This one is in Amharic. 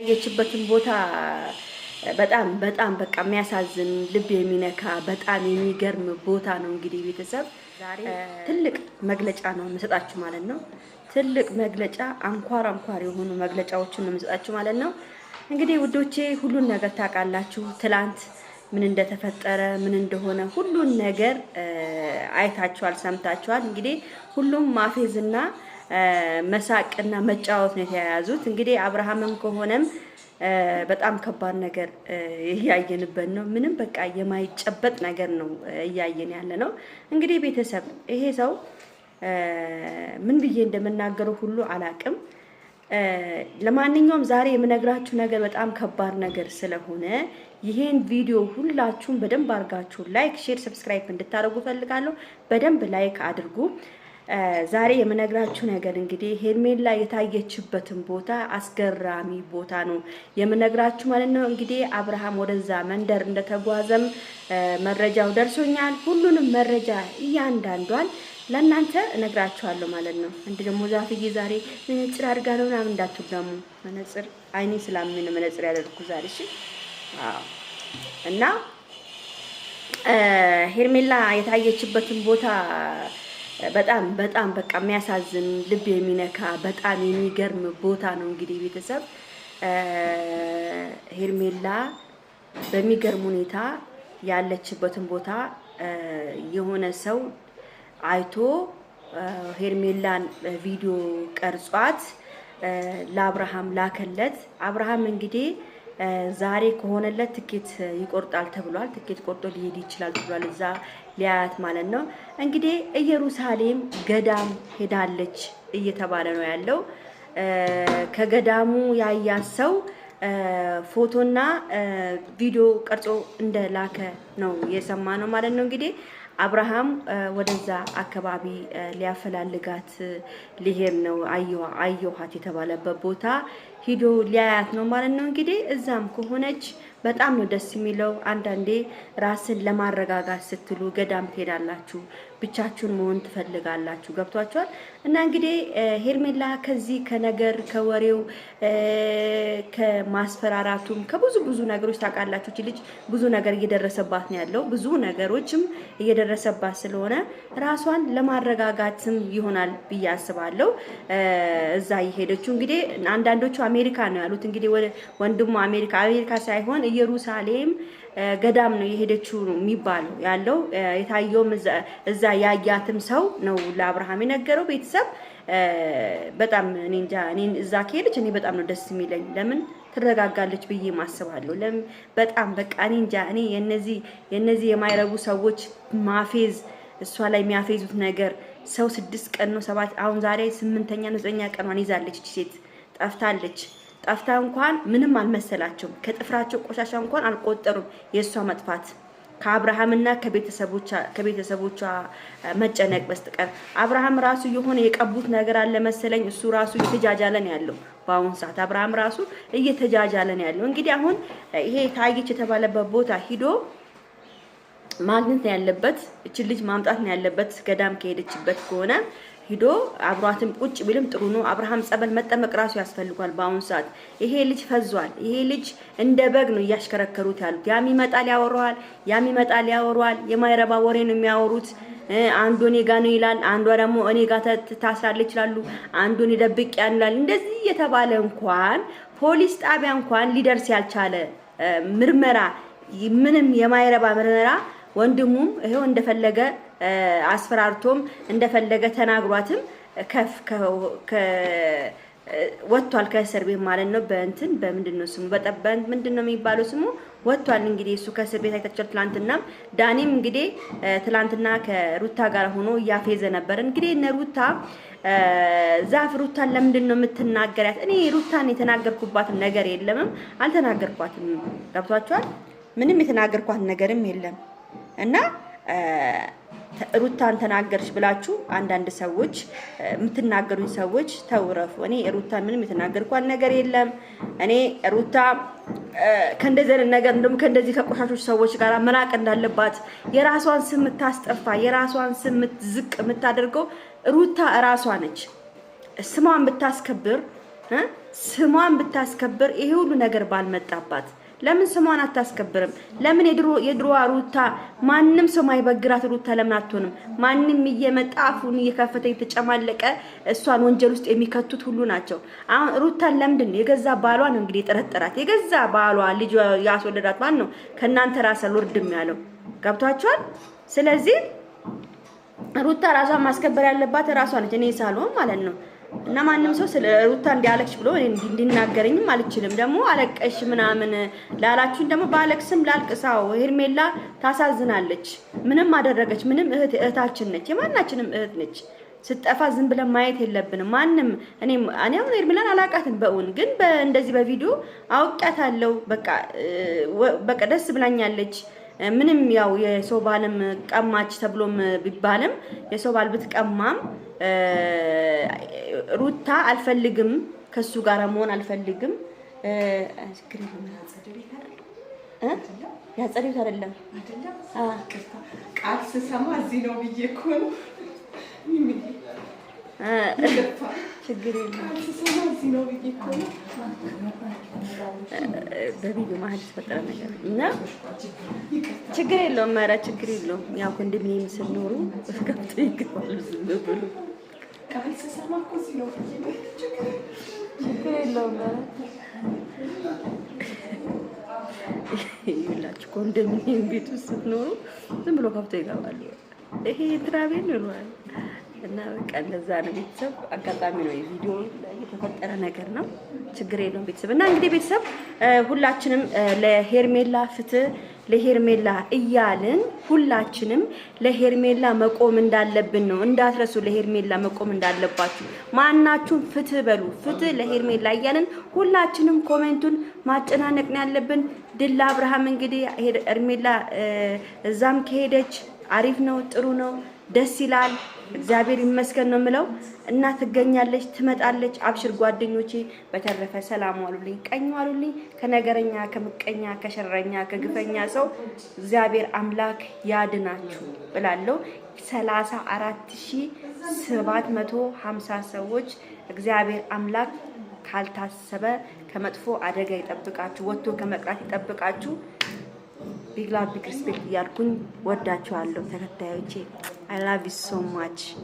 የችበትን ቦታ በጣም በቃ የሚያሳዝን ልብ የሚነካ በጣም የሚገርም ቦታ ነው። እንግዲህ ቤተሰብ ዛሬ ትልቅ መግለጫ ነው የምሰጣችሁ ማለት ነው። ትልቅ መግለጫ አንኳር የሆኑ መግለጫዎችን ነው የምሰጣችሁ ማለት ነው። እንግዲህ ውዶቼ ሁሉን ነገር ታውቃላችሁ። ትላንት ምን እንደተፈጠረ ምን እንደሆነ ሁሉን ነገር አይታችኋል፣ ሰምታችኋል። እንግዲህ ሁሉም ማፌዝና መሳቅና መጫወት ነው የተያያዙት። እንግዲህ አብርሃምም ከሆነም በጣም ከባድ ነገር እያየንበት ነው። ምንም በቃ የማይጨበጥ ነገር ነው እያየን ያለ ነው። እንግዲህ ቤተሰብ ይሄ ሰው ምን ብዬ እንደምናገረው ሁሉ አላቅም። ለማንኛውም ዛሬ የምነግራችሁ ነገር በጣም ከባድ ነገር ስለሆነ ይሄን ቪዲዮ ሁላችሁም በደንብ አድርጋችሁ ላይክ፣ ሼር፣ ሰብስክራይብ እንድታደርጉ ፈልጋለሁ። በደንብ ላይክ አድርጉ። ዛሬ የምነግራችሁ ነገር እንግዲህ ሄርሜላ የታየችበትን ቦታ አስገራሚ ቦታ ነው የምነግራችሁ ማለት ነው። እንግዲህ አብርሃም ወደዛ መንደር እንደተጓዘም መረጃው ደርሶኛል። ሁሉንም መረጃ እያንዳንዷን ለእናንተ እነግራችኋለሁ ማለት ነው። እንደ ደግሞ ዛፍዬ ዛሬ መነጽር አድርጋ ነው ምናምን እንዳትሉ ደግሞ መነጽር አይኔ ስላምን መነጽር ያደርኩ ዛሬ እሺ። እና ሄርሜላ የታየችበትን ቦታ በጣም በቃ የሚያሳዝን ልብ የሚነካ በጣም የሚገርም ቦታ ነው። እንግዲህ ቤተሰብ ሄርሜላ በሚገርም ሁኔታ ያለችበትን ቦታ የሆነ ሰው አይቶ ሄርሜላን ቪዲዮ ቀርጿት ለአብርሃም ላከለት። አብርሃም እንግዲህ ዛሬ ከሆነለት ትኬት ይቆርጣል ተብሏል። ትኬት ቆርጦ ሊሄድ ይችላል ተብሏል፣ እዛ ሊያያት ማለት ነው። እንግዲህ ኢየሩሳሌም ገዳም ሄዳለች እየተባለ ነው ያለው። ከገዳሙ ያያት ሰው ፎቶና ቪዲዮ ቀርጾ እንደላከ ነው የሰማ ነው ማለት ነው። እንግዲህ አብርሃም ወደዛ አካባቢ ሊያፈላልጋት ሊሄድ ነው። አየኋት የተባለበት ቦታ ሂዶ ሊያያት ነው ማለት ነው። እንግዲህ እዛም ከሆነች በጣም ነው ደስ የሚለው። አንዳንዴ ራስን ለማረጋጋት ስትሉ ገዳም ትሄዳላችሁ፣ ብቻችሁን መሆን ትፈልጋላችሁ። ገብቷችኋል? እና እንግዲህ ሄርሜላ ከዚህ ከነገር ከወሬው ከማስፈራራቱም ከብዙ ነገሮች ታውቃላችሁ። እቺ ልጅ ብዙ ነገር እየደረሰባት ነው ያለው። ብዙ ነገሮችም እየደረሰባት ስለሆነ ራሷን ለማረጋጋትም ይሆናል ብዬ አስባለሁ እዛ እየሄደችው። እንግዲህ አንዳንዶቹ አሜሪካ ነው ያሉት። እንግዲህ ወንድሙ አሜሪካ ሳይሆን ኢየሩሳሌም ገዳም ነው የሄደችው ነው የሚባለው ያለው። የታየውም እዛ ያያትም ሰው ነው ለአብርሃም የነገረው። ቤተሰብ በጣም እኔ እንጃ፣ እኔ እዛ ከሄደች እኔ በጣም ነው ደስ የሚለኝ። ለምን ትረጋጋለች ብዬ ማስባለሁ። ለምን በጣም በቃ እኔ እንጃ፣ እኔ የነዚህ የማይረቡ ሰዎች ማፌዝ፣ እሷ ላይ የሚያፌዙት ነገር ሰው 6 ቀን ነው 7 አሁን ዛሬ 8ኛ ነው 9ኛ ቀኗን ይዛለች እቺ ሴት። ጠፍታ እንኳን ምንም አልመሰላቸውም። ከጥፍራቸው ቆሻሻ እንኳን አልቆጠሩም የሷ መጥፋት ከአብርሃምና ከቤተሰቦቿ መጨነቅ በስተቀር። አብርሃም ራሱ የሆነ የቀቡት ነገር አለ መሰለኝ። እሱ ራሱ እየተጃጃለ ነው ያለው በአሁን ሰዓት። አብርሃም ራሱ እየተጃጃለ ነው ያለው። እንግዲህ አሁን ይሄ ታየች የተባለበት ቦታ ሂዶ ማግኘት ነው ያለበት። እቺ ልጅ ማምጣት ነው ያለበት። ገዳም ከሄደችበት ከሆነ ሂዶ አብሯትም ቁጭ ቢልም ጥሩ ነው። አብርሃም ጸበል መጠመቅ ራሱ ያስፈልጓል በአሁን ሰዓት። ይሄ ልጅ ፈዟል። ይሄ ልጅ እንደ በግ ነው እያሽከረከሩት ያሉት። ያም ይመጣል ያወራዋል፣ የማይረባ ወሬ ነው የሚያወሩት። አንዱ እኔ ጋ ነው ይላል፣ አንዷ ደግሞ እኔ ጋ ታስራለች ይላሉ፣ አንዱን ይደብቅ ያንላል። እንደዚህ የተባለ እንኳን ፖሊስ ጣቢያ እንኳን ሊደርስ ያልቻለ ምርመራ፣ ምንም የማይረባ ምርመራ ወንድሙም ይሄው እንደፈለገ አስፈራርቶም እንደፈለገ ተናግሯትም ወጥቷል ከእስር ቤት ማለት ነው። በምንድነው ስሙ ምንድነው የሚባለው ስሙ ወጥቷል። እንግዲህ እሱ ከእስር ቤት አይታችኋል። ትላንትና ዳኒም እንግዲህ ትላንትና ከሩታ ጋር ሆኖ እያፌዘ ነበር። እንግዲህ እነ ሩታን ለምንድን ነው የምትናገሪያት? እኔ ሩታን የተናገርኩባት ነገር የለምም፣ አልተናገርኳትም። ገብቷችኋል? ምንም የተናገርኳት ነገርም የለም። እና ሩታን ተናገርሽ ብላችሁ አንዳንድ ሰዎች የምትናገሩኝ ሰዎች ተውረፉ። እኔ ሩታን ምንም የተናገርኳት ነገር የለም። እኔ ሩታ ከእንደዚህ ነገር እንደውም ከእንደዚህ ከቆሻሾች ሰዎች ጋር መራቅ እንዳለባት የራሷን ስም የምታስጠፋ የራሷን ስም ዝቅ የምታደርገው ሩታ እራሷ ነች። ስሟን ብታስከብር ስሟን ብታስከብር ይሄ ሁሉ ነገር ባልመጣባት። ለምን ስሟን አታስከብርም? ለምን የድሮዋ ሩታ ማንም ሰው ማይበግራት ሩታ ለምን አትሆንም? ማንም እየመጣ አፉን እየከፈተ እየተጨማለቀ እሷን ወንጀል ውስጥ የሚከቱት ሁሉ ናቸው። አሁን ሩታን ለምንድን የገዛ ባሏ ነው እንግዲህ የጠረጠራት። የገዛ ባሏ ልጅ ያስወለዳት ማን ነው? ከናንተ ራስ አልወርድም ያለው ገብቷቸዋል። ስለዚህ ሩታ ራሷን ማስከበር ያለባት ራሷ ነች። እኔ ሳልሆን ማለት ነው። እና ማንም ሰው ስለ ሩታ እንዲያለቅሽ ብሎ እንዲናገረኝም አልችልም። ደግሞ አለቀሽ ምናምን ላላችሁን ደግሞ ባለቅስም ላልቅሳው። ሄርሜላ ታሳዝናለች። ምንም አደረገች ምንም እህታችን ነች። የማናችንም እህት ነች። ስጠፋ ዝም ብለን ማየት የለብንም። ማንም እኔ አሁን ሄርሜላን አላቃትን በእውን ግን እንደዚህ በቪዲዮ አውቃታለሁ። በቃ ደስ ብላኛለች። ምንም ያው የሰው ባልም ቀማች ተብሎም ቢባልም የሰው ባል ብትቀማም ሩታ አልፈልግም ከሱ ጋር መሆን አልፈልግም። ያጸደዩት አይደለም ቃል ስሰማ እዚህ ነው ብዬ እኮ ነው። ችግር የለም እዚህ ነው ብዬ እኮ ነው። በቪዲዮ መሀል የተፈጠረ ነገር እና ችግር የለውም። ኧረ ችግር የለውም። ያው ኮንዶሚኒየም ስንኖሩ ገብቶ ይገባሉ ዝም ብሎ ቃል ስሰማ እኮ እዚህ ነው ብዬ ነው። ችግር የለውም። ይላችሁ ኮንዶሚኒየም ቤት ውስጥ ስትኖሩ ዝም ብሎ ገብቶ ይገባሉ። ይሄ ትራቤል ነው ይሏል። እና በቃ እንደዛ ነው ቤተሰብ። አጋጣሚ ነው የቪዲዮ የተፈጠረ ነገር ነው። ችግር የለውም ቤተሰብ። እና እንግዲህ ቤተሰብ ሁላችንም ለሄርሜላ ፍትህ ለሄርሜላ እያልን ሁላችንም ለሄርሜላ መቆም እንዳለብን ነው። እንዳትረሱ፣ ለሄርሜላ መቆም እንዳለባችሁ ማናችሁም ፍትህ በሉ። ፍትህ ለሄርሜላ እያልን ሁላችንም ኮሜንቱን ማጨናነቅ ነው ያለብን። ድል አብርሃም። እንግዲህ ሄርሜላ እዛም ከሄደች አሪፍ ነው፣ ጥሩ ነው፣ ደስ ይላል። እግዚአብሔር ይመስገን ነው የምለው። እና ትገኛለች፣ ትመጣለች። አብሽር ጓደኞቼ። በተረፈ ሰላም ዋሉልኝ፣ ቀኝ ዋሉልኝ። ከነገረኛ፣ ከምቀኛ፣ ከሸረኛ፣ ከግፈኛ ሰው እግዚአብሔር አምላክ ያድናችሁ እላለሁ። 34,750 ሰዎች እግዚአብሔር አምላክ ካልታሰበ ከመጥፎ አደጋ ይጠብቃችሁ፣ ወጥቶ ከመቅራት ይጠብቃችሁ። ቢግ ላቭ ቢግ ሪስፔክት እያልኩኝ ወዳችኋለሁ ተከታዮቼ። I love you so much.